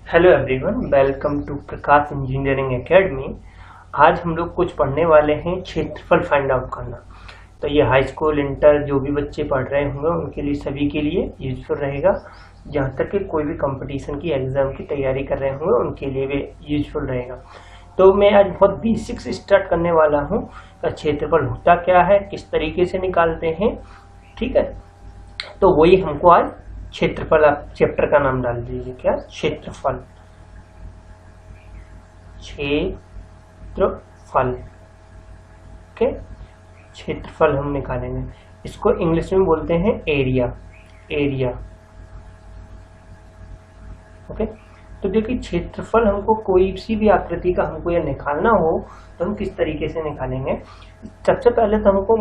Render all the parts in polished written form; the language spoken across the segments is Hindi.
Hello everyone, welcome to Prakash engineering academy. आज हम लोग कुछ पढ़ने वाले हैं क्षेत्रफल फाइंड आउट करना। तो ये हाई स्कूल इंटर जो भी बच्चे पढ़ रहे होंगे उनके लिए, सभी के लिए यूजफुल रहेगा। जहाँ तक कि कोई भी कंपटीशन की एग्जाम की तैयारी कर रहे होंगे उनके लिए भी यूजफुल रहेगा। तो मैं आज बहुत बेसिक से स्टार्ट करने वाला हूँ। क्षेत्रफल होता क्या है, किस तरीके से निकालते हैं, ठीक है। तो वही हमको आज क्षेत्रफल, आप चैप्टर का नाम डाल दीजिए क्या, क्षेत्रफल। क्षेत्रफल, ओके। क्षेत्रफल हम निकालेंगे, इसको इंग्लिश में बोलते हैं एरिया। Area, okay. तो देखिए, क्षेत्रफल हमको कोई सी भी आकृति का हमको यह निकालना हो तो हम किस तरीके से निकालेंगे। सबसे पहले तो हमको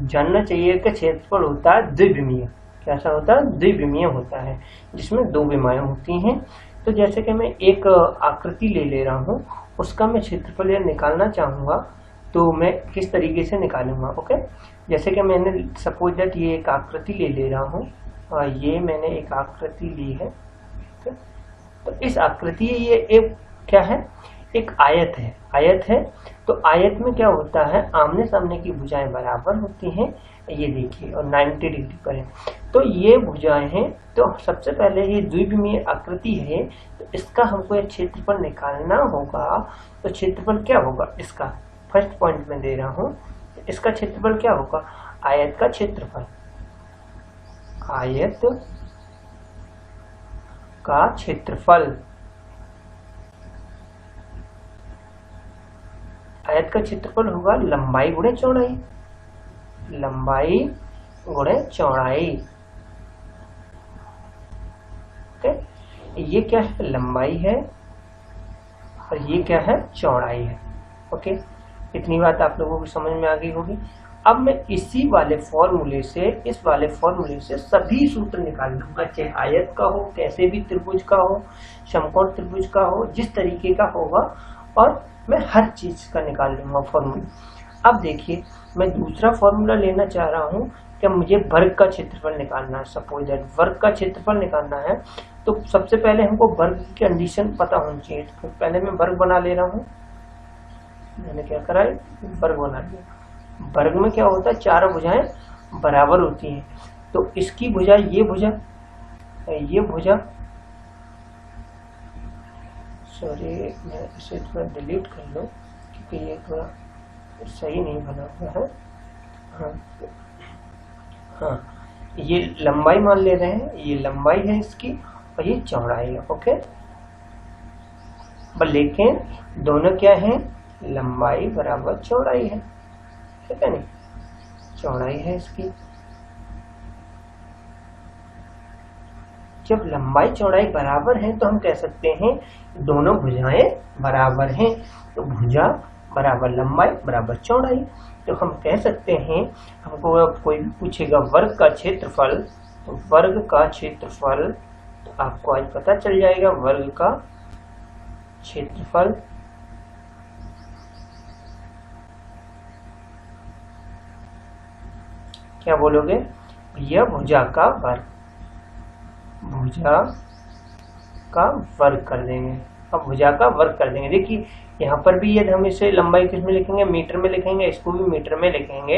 जानना चाहिए कि क्षेत्रफल होता है द्विविमीय। कैसा होता है? द्विविमीय होता है, जिसमें दो विमाएं होती हैं। तो जैसे कि मैं एक आकृति ले रहा हूँ, उसका मैं क्षेत्रफल यह निकालना चाहूँगा तो मैं किस तरीके से निकालूंगा, ओके। जैसे कि मैंने सपोज दैट ये एक आकृति ले रहा हूँ, ये मैंने एक आकृति ली है। तो इस आकृति, ये एक क्या है, एक आयत है। आयत है तो आयत में क्या होता है, आमने सामने की भुजाएं बराबर होती हैं, ये देखिए, और 90 डिग्री पर है। तो ये भुजाएं हैं। तो सबसे पहले ये द्विविमीय आकृति है, तो इसका हमको ये क्षेत्रफल निकालना होगा। तो क्षेत्रफल क्या होगा इसका, फर्स्ट पॉइंट में दे रहा हूँ, इसका क्षेत्रफल क्या होगा, आयत का क्षेत्रफल। आयत का क्षेत्रफल, आयत का क्षेत्रफल होगा लंबाई गुणे चौड़ाई। लंबाई गुणे चौड़ाई, ओके। ये क्या है, लंबाई है, और ये क्या है, चौड़ाई है, ओके। इतनी बात आप लोगों को समझ में आ गई होगी। अब मैं इसी वाले फॉर्मूले से, इस वाले फॉर्मूले से सभी सूत्र निकाल लूंगा, चाहे आयत का हो, कैसे भी त्रिभुज का हो, समकोण त्रिभुज का हो, जिस तरीके का होगा, और मैं हर चीज का निकाल लूंगा फॉर्मूला। अब देखिए, मैं दूसरा फॉर्मूला लेना चाह रहा हूँ कि मुझे वर्ग का क्षेत्रफल निकालना है। सपोज दैट वर्ग का क्षेत्रफल निकालना है, तो सबसे पहले हमको वर्ग की कंडीशन पता होनी चाहिए। तो पहले मैं वर्ग बना ले रहा हूँ। मैंने क्या करा है, वर्ग बना लिया। वर्ग में क्या होता है, चारों भुजाएं बराबर होती हैं। तो इसकी भुजा, ये भुजा, ये भुजा, सॉरी मैं इसे थोड़ा डिलीट कर लूँ क्योंकि ये थोड़ा सही नहीं बना हुआ है। हाँ, ये लंबाई मान ले रहे हैं, ये लंबाई है इसकी, और ये चौड़ाई है, ओके। लेकिन दोनों क्या है, लंबाई बराबर चौड़ाई है, ठीक है नहीं, चौड़ाई है इसकी। जब लंबाई चौड़ाई बराबर है तो हम कह सकते हैं दोनों भुजाएं बराबर हैं। तो भुजा बराबर लंबाई बराबर चौड़ाई। तो हम कह सकते हैं, हमको कोई भी पूछेगा वर्ग का क्षेत्रफल, तो वर्ग का क्षेत्रफल, तो आपको आज पता चल जाएगा वर्ग का क्षेत्रफल क्या बोलोगे, यह भुजा का वर्ग, भुजा का वर्ग कर देंगे। अब भुजा का वर्ग कर देंगे। देखिए यहाँ पर भी यदि हम इसे लंबाई किस में लिखेंगे, मीटर में लिखेंगे, इसको भी मीटर में लिखेंगे,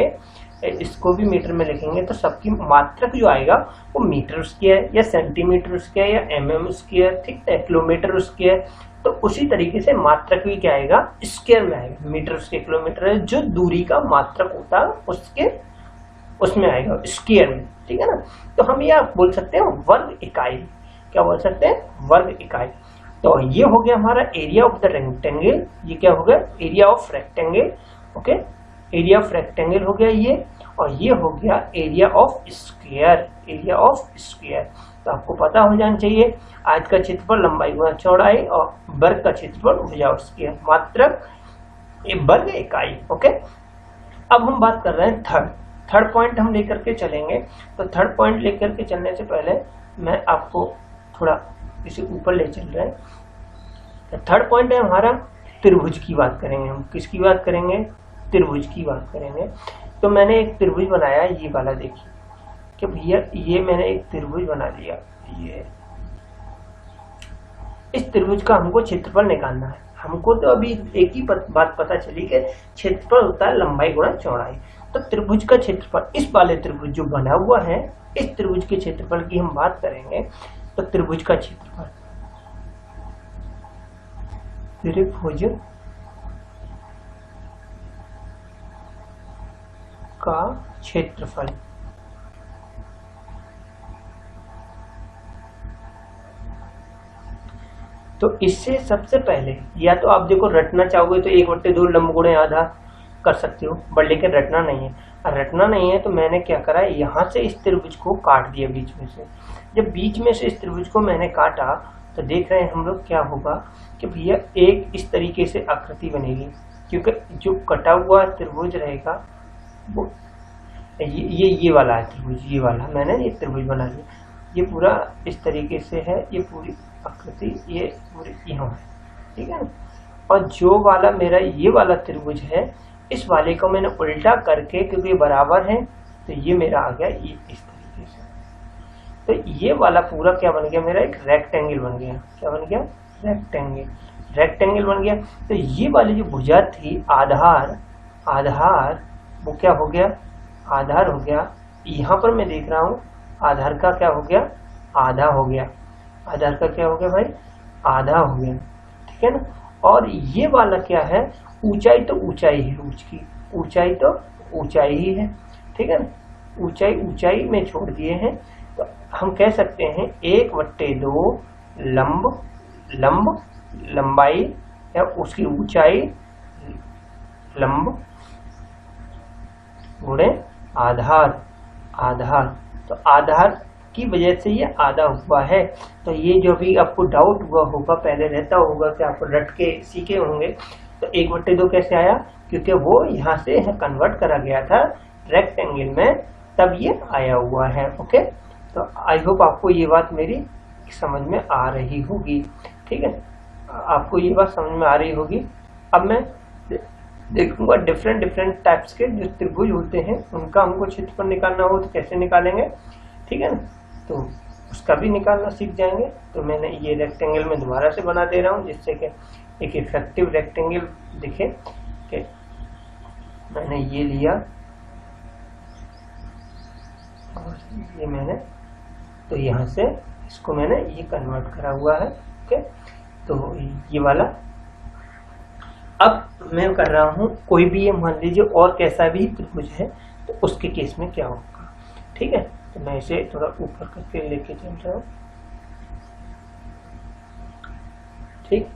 इसको भी मीटर में लिखेंगे, तो सबकी मात्रक जो आएगा वो मीटर स्क्वायर या सेंटीमीटर स्क्वायर या mm स्क्वायर, ठीक है, किलोमीटर स्क्वायर। तो उसी तरीके से मात्रक भी क्या आएगा, स्क्वायर में आएगा। मीटर स्क्वायर, किलोमीटर, जो दूरी का मात्रक होता है उसके उसमें आएगा, स्क्वायर में, ठीक है ना। तो हम ये बोल सकते हैं वर्ग इकाई। क्या बोल सकते हैं, वर्ग इकाई। तो ये हो गया हमारा एरिया ऑफ द रेक्टेंगल। ये क्या हो गया, area of rectangle, okay. Area of rectangle हो गया ये, और ये हो गया area of square. Area of square, तो आपको पता हो जाना चाहिए आज का क्षेत्रफल लंबाई गुणा चौड़ाई, और वर्ग का क्षेत्रफल भुजा और स्क्वायर, मात्रक ये वर्ग इकाई, ओके। अब हम बात कर रहे हैं थर्ड पॉइंट हम लेकर के चलेंगे। तो थर्ड पॉइंट लेकर के चलने से पहले मैं आपको थोड़ा इसे ऊपर ले चल रहे हैं। थर्ड पॉइंट है हमारा त्रिभुज की बात करेंगे। हम किसकी बात करेंगे, त्रिभुज की बात करेंगे। तो मैंने एक त्रिभुज बनाया, ये वाला देखिए कि भैया ये मैंने एक त्रिभुज बना लिया, ये इस त्रिभुज का हमको क्षेत्रफल निकालना है। हमको तो अभी एक ही बात पता चली कि क्षेत्रफल होता है लंबाई गुणा चौड़ाई। तो त्रिभुज का क्षेत्रफल, इस वाले त्रिभुज जो बना हुआ है, इस त्रिभुज के क्षेत्रफल की हम बात करेंगे। तो त्रिभुज का क्षेत्रफल, त्रिभुज का क्षेत्रफल तो इससे सबसे पहले या तो आप देखो रटना चाहोगे तो 1/2 लंब गुणे आधा कर सकते हो, बट लेकिन रटना नहीं है। और रटना नहीं है तो मैंने क्या करा, यहाँ से इस त्रिभुज को काट दिया बीच में से। जब बीच में से इस त्रिभुज को मैंने काटा तो देख रहे हैं हम लोग क्या होगा कि भैया एक इस तरीके से आकृति बनेगी, क्योंकि जो कटा हुआ त्रिभुज रहेगा वो ये वाला है त्रिभुज, ये वाला मैंने ये त्रिभुज बना लिया। ये पूरा इस तरीके से है, ये पूरी आकृति ये पूरी यहाँ है, ठीक है ना। और जो वाला मेरा ये वाला त्रिभुज है, इस वाले को मैंने उल्टा करके, क्योंकि बराबर है तो ये मेरा आ गया ये इस तरीके से। तो ये वाला पूरा क्या बन गया, मेरा एक रेक्टेंगल बन गया। क्या बन गया, रेक्टेंगल बन गया। तो ये वाली जो भुजा थी आधार वो क्या हो गया, आधार हो गया। यहाँ पर मैं देख रहा हूँ आधार का क्या हो गया, आधा हो गया। आधार का क्या हो गया भाई, आधा हो गया, ठीक है ना। और ये वाला क्या है, ऊंचाई तो ऊंचाई है, उसकी ऊंचाई तो ऊंचाई ही है, ठीक है ना। ऊंचाई में छोड़ दिए हैं तो हम कह सकते हैं 1/2 लंबाई या उसकी ऊंचाई लंब गुणे आधार। तो आधार की वजह से ये आधा हुआ है। तो ये जो भी आपको डाउट हुआ होगा, पहले रहता होगा कि आप रट के सीखे होंगे, तो 1/2 कैसे आया, क्योंकि वो यहाँ से कन्वर्ट करा गया था रेक्टेंगल में, तब ये आया हुआ है। ओके, तो आई होप आपको ये बात मेरी समझ में आ रही होगी, ठीक है। आपको ये बात समझ में आ रही होगी। अब मैं देखूंगा डिफरेंट टाइप्स के जो त्रिभुज होते हैं उनका हमको क्षेत्रफल निकालना हो तो कैसे निकालेंगे, ठीक है ना। तो उसका भी निकालना सीख जाएंगे। तो मैंने ये रेक्टेंगल में दोबारा से बना दे रहा हूँ, जिससे कि एक इफेक्टिव रेक्टेंगल दिखे। कि मैंने ये लिया और ये मैंने, तो यहाँ से इसको मैंने ये कन्वर्ट करा हुआ है। ओके, तो ये वाला अब मैं कर रहा हूँ कोई भी, ये मान लीजिए और कैसा भी त्रिभुज है तो उसके केस में क्या होगा, ठीक है। तो मैं इसे थोड़ा ऊपर करके लेके चल रहा हूँ, ठीक।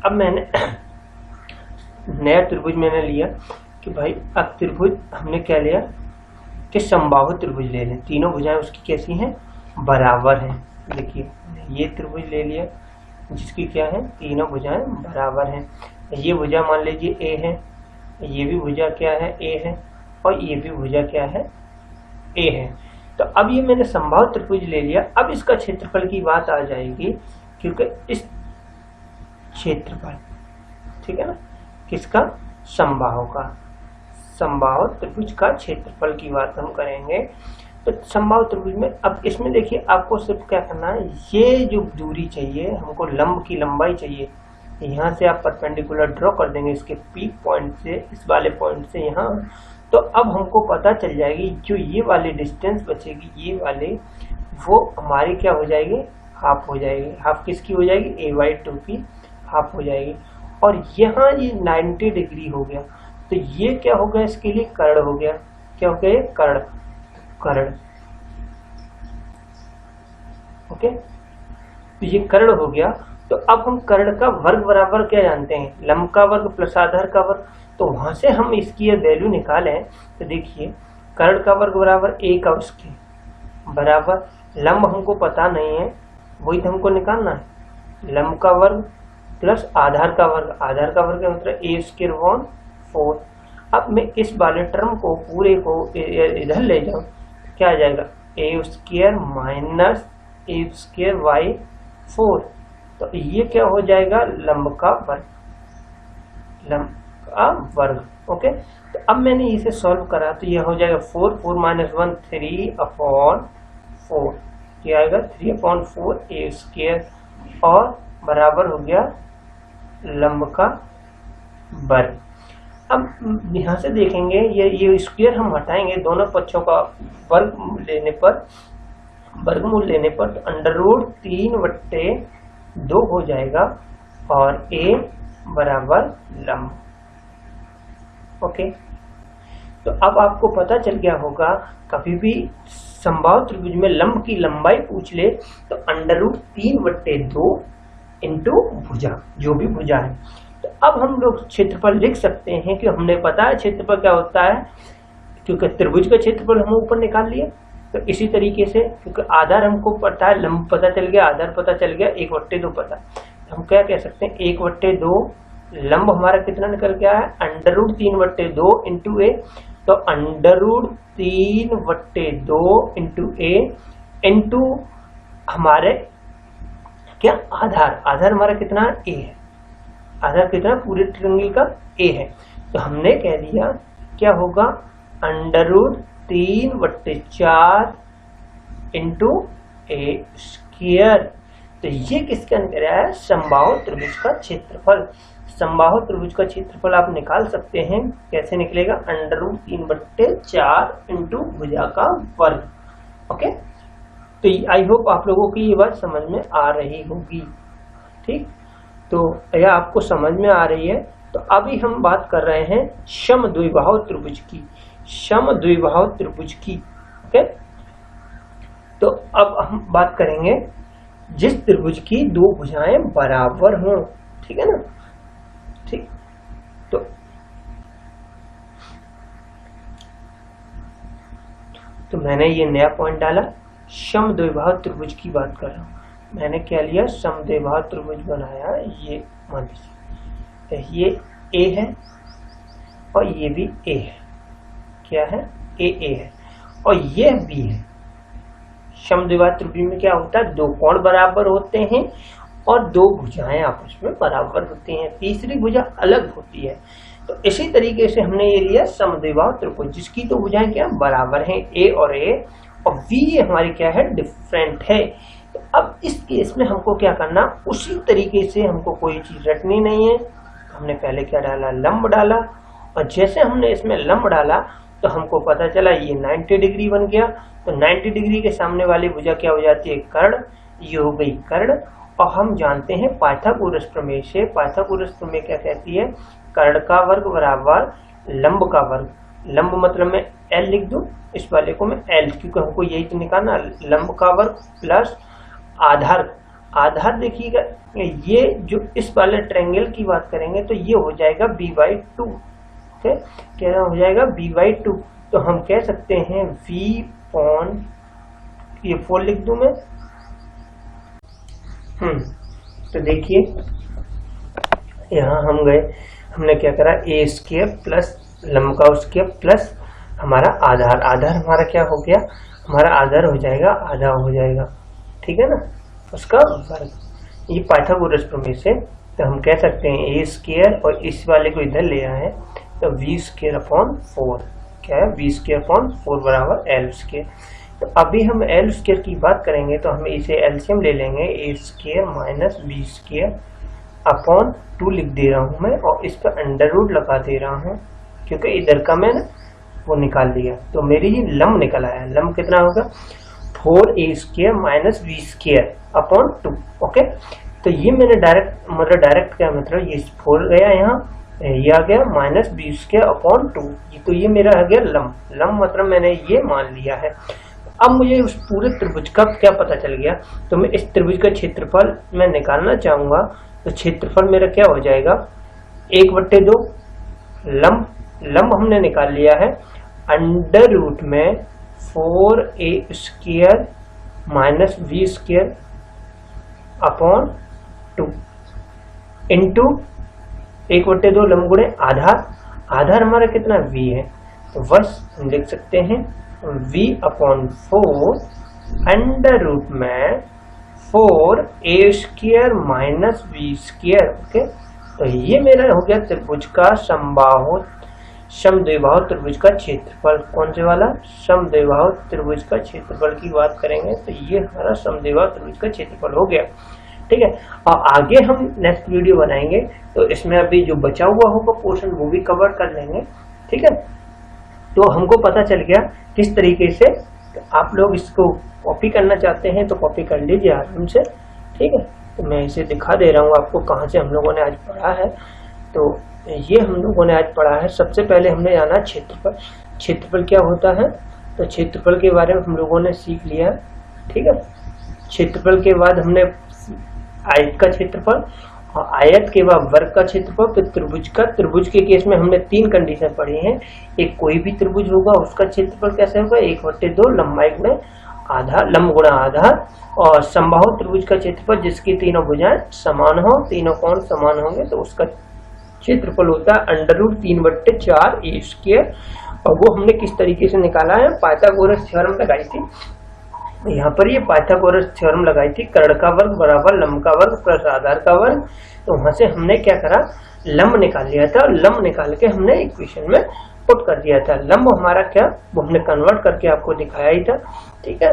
अब मैंने नया त्रिभुज मैंने लिया कि भाई अब त्रिभुज हमने क्या लिया कि समबाहु त्रिभुज ले लें। तीनों भुजाएं उसकी कैसी हैं, बराबर हैं। देखिए ये त्रिभुज ले लिया जिसकी क्या है, तीनों भुजाएं बराबर हैं। ये भुजा मान लीजिए ए है, ये भी भुजा क्या है, ए है, और ये भी भुजा क्या है, ए है। तो अब ये मैंने समबाहु त्रिभुज ले लिया। अब इसका क्षेत्रफल की बात आ जाएगी, क्योंकि इस क्षेत्रफल, ठीक है ना, किसका, समबाहु का, समबाहु त्रिभुज का क्षेत्रफल की बात हम करेंगे। तो समबाहु त्रिभुज में अब इसमें देखिए आपको सिर्फ क्या करना है, ये जो दूरी चाहिए हमको, लंब की लंबाई चाहिए, यहाँ से आप परपेंडिकुलर ड्रॉ कर देंगे इसके पीक पॉइंट से, इस वाले पॉइंट से यहाँ। तो अब हमको पता चल जाएगी जो ये वाली डिस्टेंस बचेगी, ये वाले, वो हमारी क्या हो जाएगी, हाफ हो जाएगी। हाफ किसकी हो जाएगी, a/2 की हाफ हो जाएगी। और यहाँ ये 90 डिग्री हो गया, तो ये क्या हो गया, इसके लिए कर्ण हो गया। क्या हो गया, कर्ण। ओके, तो ये कर्ण हो गया। तो अब हम कर्ण का वर्ग बराबर क्या जानते हैं, लंब का वर्ग प्लस आधार का वर्ग। तो वहां से हम इसकी वैल्यू निकालें तो देखिए कर्ण का वर्ग बराबर a का उसके बराबर, लंब हमको पता नहीं है, वही तो हमको निकालना है। लंब का वर्ग प्लस आधार का वर्ग, आधार का वर्ग मतलब a² 4। अब मैं इस वाले टर्म को पूरे को इधर ले जाऊं, क्या आ जाएगा, a² माइनस a² / 4। तो ये क्या हो जाएगा, लंब का वर्ग। ओके, तो अब मैंने इसे सॉल्व करा तो ये हो जाएगा 4 - 1 3/4 4, क्या आएगा 3/4 ए स्क्वायर और बराबर हो गया लंब का वर्ग। अब यहाँ से देखेंगे ये स्क्वायर हम हटाएंगे, दोनों पक्षों का वर्गमूल लेने पर तो √3/2 हो जाएगा और ए बराबर लंब। ओके, तो अब आपको पता चल गया होगा, कभी भी समबाहु त्रिभुज में लंब की लंबाई पूछ ले तो √3/2 इंटू भुजा, जो भी भुजा है। तो अब हम लोग क्षेत्रफल लिख सकते हैं कि हमने पता है क्षेत्रफल क्या होता है, क्योंकि त्रिभुज का क्षेत्रफल हम ऊपर निकाल लिए। तो इसी तरीके से क्योंकि आधार हमको पता है, लंब पता चल गया, आधार पता चल गया, 1/2 पता है, तो हम क्या कह सकते हैं 1/2 लंब हमारा कितना निकल गया है √3/2 इंटू ए। तो √3/2 इंटू ए इंटू हमारे क्या आधार हमारा कितना ए है, आधार कितना पूरे ट्रायंगल का ए है। तो हमने कह दिया क्या होगा √3/4 इंटू ए स्क्वायर। तो ये किसका निकल रहा है, समबाहु त्रिभुज का क्षेत्रफल। समबाहु त्रिभुज का क्षेत्रफल आप निकाल सकते हैं, कैसे निकलेगा √3/4 इंटू भुजा का वर्ग। ओके, तो आई होप आप लोगों की ये बात समझ में आ रही होगी। ठीक, तो यह आपको समझ में आ रही है। तो अभी हम बात कर रहे हैं समद्विबाहु त्रिभुज की, समद्विबाहु त्रिभुज की। ओके, तो अब हम बात करेंगे जिस त्रिभुज की दो भुजाएं बराबर हों, ठीक है ना। ठीक, तो मैंने ये नया पॉइंट डाला, समद्विबाहु त्रिभुज की बात कर रहा हूं। मैंने क्या लिया, समद्विबाहु त्रिभुज बनाया, ये मान लीजिए ये ए है और ये भी ए है, क्या है ए है और ये बी है। समद्विबाहु त्रिभुज में क्या होता है, दो कोण बराबर होते हैं और दो भुजाएं आपस में बराबर होती हैं, तीसरी भुजा अलग होती है। तो इसी तरीके से हमने ये लिया समद्विबाहु त्रिभुज जिसकी तो भुजाएं क्या बराबर हैं, ए और बी हमारी क्या है डिफरेंट है। तो अब इस केस में हमको क्या करना, उसी तरीके से हमको कोई चीज रटनी नहीं है। हमने पहले क्या डाला, लंब डाला, और जैसे हमने इसमें लंब डाला तो हमको पता चला ये 90 डिग्री बन गया। तो 90 डिग्री के सामने वाली भुजा क्या हो जाती है, कर्ण, ये हो गई कर्ण। और हम जानते हैं पाइथागोरस प्रमेय से, पाइथागोरस प्रमेय क्या कहती है, कर्ण का वर्ग बराबर लंब का वर्ग। लंब मतलब मैं एल लिख दूं, इस वाले को मैं एल, क्योंकि हमको यही तो निकालना, लंब का वर्ग प्लस आधार देखिएगा, ये जो इस वाले ट्रायंगल की बात करेंगे तो ये हो जाएगा b/2। क्या हो जाएगा b/2। तो हम कह सकते हैं v पॉन, ये 4 लिख दूं मैं। तो देखिए यहाँ हम गए, हमने क्या करा, ए स्क्वायर प्लस लंब का स्क्वायर प्लस हमारा आधार हमारा क्या हो गया, हमारा आधार हो जाएगा आधा हो जाएगा, ठीक है ना, उसका वर्ग। ये पाइथागोरस प्रमेय से तो हम कह सकते हैं ए स्क्वायर और इस वाले को इधर ले आए तो v²/4, क्या है v²/4 बराबर एल स्क्वायर। तो अभी हम एल स्क्वायर की बात करेंगे तो हम इसे एलसीएम ले लेंगे, a² माइनस b²/2 लिख दे रहा हूं मैं, और इस पर अंडर रूट लगा दे रहा हूं क्योंकि इधर का मैंने वो निकाल लिया। तो मेरी ये लंब निकल आया, लंब कितना होगा 4a² माइनस b²/2। ओके, तो ये मैंने डायरेक्ट क्या मतलब, ये 4 गया यहाँ, ये आ गया माइनस b²/2, तो ये मेरा आ गया लंब मतलब मैंने ये मान लिया है। अब मुझे उस पूरे त्रिभुज का क्या पता चल गया, तो मैं इस त्रिभुज का क्षेत्रफल मैं निकालना चाहूंगा। तो क्षेत्रफल मेरा क्या हो जाएगा 1/2, लंब हमने निकाल लिया है, अंडर रूट में 4a² माइनस b²/2 इंटू 1/2 लंब गुणे आधार हमारा कितना v है, तो बस हम लिख सकते हैं v/4 अंडर रूट में 4a² माइनस b²। ओके, तो ये मेरा हो गया त्रिभुज का समद्विबाहु त्रिभुज का क्षेत्रफल। कौन से वाला? समद्विबाहु त्रिभुज का क्षेत्रफल की बात करेंगे तो ये हमारा समद्विबाहु त्रिभुज का क्षेत्रफल हो गया। ठीक है, और आगे हम नेक्स्ट वीडियो बनाएंगे तो इसमें अभी जो बचा हुआ होगा पोर्शन वो भी कवर कर लेंगे। ठीक है, तो हमको पता चल गया किस तरीके से आप लोग इसको कॉपी करना चाहते हैं तो कॉपी कर लीजिए आराम से। ठीक है, तो मैं इसे दिखा दे रहा हूँ आपको कहाँ से हम लोगों ने आज पढ़ा है। तो ये हम लोगों ने आज पढ़ा है, सबसे पहले हमने जाना क्षेत्रफल। क्षेत्रफल क्या होता है? तो क्षेत्रफल के बारे में हम लोगों ने सीख लिया। ठीक है, क्षेत्रफल के बाद हमने आयत का क्षेत्रफल, और आयत के बाद वर्ग का क्षेत्रफल, फिर त्रिभुज का। त्रिभुज के केस में हमने 3 कंडीशन पढ़ी हैं। एक कोई भी त्रिभुज होगा उसका क्षेत्रफल कैसे होगा? 1/2 लंबाई गुणा आधा, लंब गुणा आधा, और समबाहु त्रिभुज का क्षेत्रफल जिसकी तीनों भुजाएं समान हो, तीनों कोण समान होंगे तो उसका क्षेत्रफल होता है √3/4 a²। और वो हमने किस तरीके से निकाला है? पाइथागोरस थ्योरम लगाई थी। यहाँ पर ये पाइथागोरस थ्योरम लगाई थी, कर्ण का वर्ग बराबर लंब का वर्ग प्लस आधार का वर्ग। तो वहां से हमने क्या करा? लंब निकाल लिया था, और लंब निकाल के हमने इक्वेशन में पुट कर दिया था। लंब हमारा क्या, वो हमने कन्वर्ट करके आपको दिखाया ही था। ठीक है,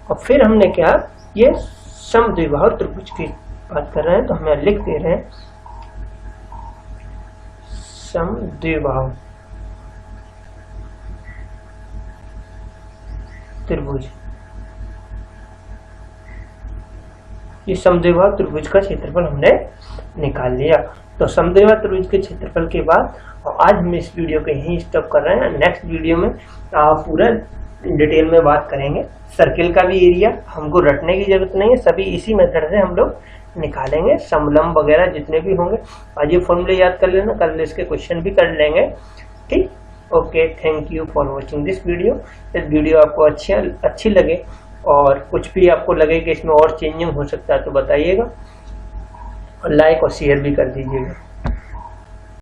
और फिर हमने क्या, ये समद्विबाहु त्रिभुज की बात कर रहे हैं तो हमें लिख दे रहे हैं समद्विबाहु त्रिभुज। ये समद्विबाहु त्रिभुज का क्षेत्रफल हमने निकाल लिया। तो समद्विबाहु त्रिभुज के क्षेत्रफल के बाद और आज हम इस वीडियो को यहीं स्टॉप कर रहे हैं। नेक्स्ट वीडियो में पूरा डिटेल में बात करेंगे। सर्किल का भी एरिया हमको रटने की जरूरत नहीं है, सभी इसी मेथड से हम लोग निकालेंगे। समलंब वगैरह जितने भी होंगे आज ये फॉर्मूले याद कर लेना, कल इसके क्वेश्चन भी कर लेंगे। ठीक, okay, thank you for watching this video. इस वीडियो आपको अच्छी लगे और कुछ भी आपको लगे कि इसमें और चेंजिंग हो सकता है तो बताइएगा, और लाइक और शेयर भी कर दीजिएगा।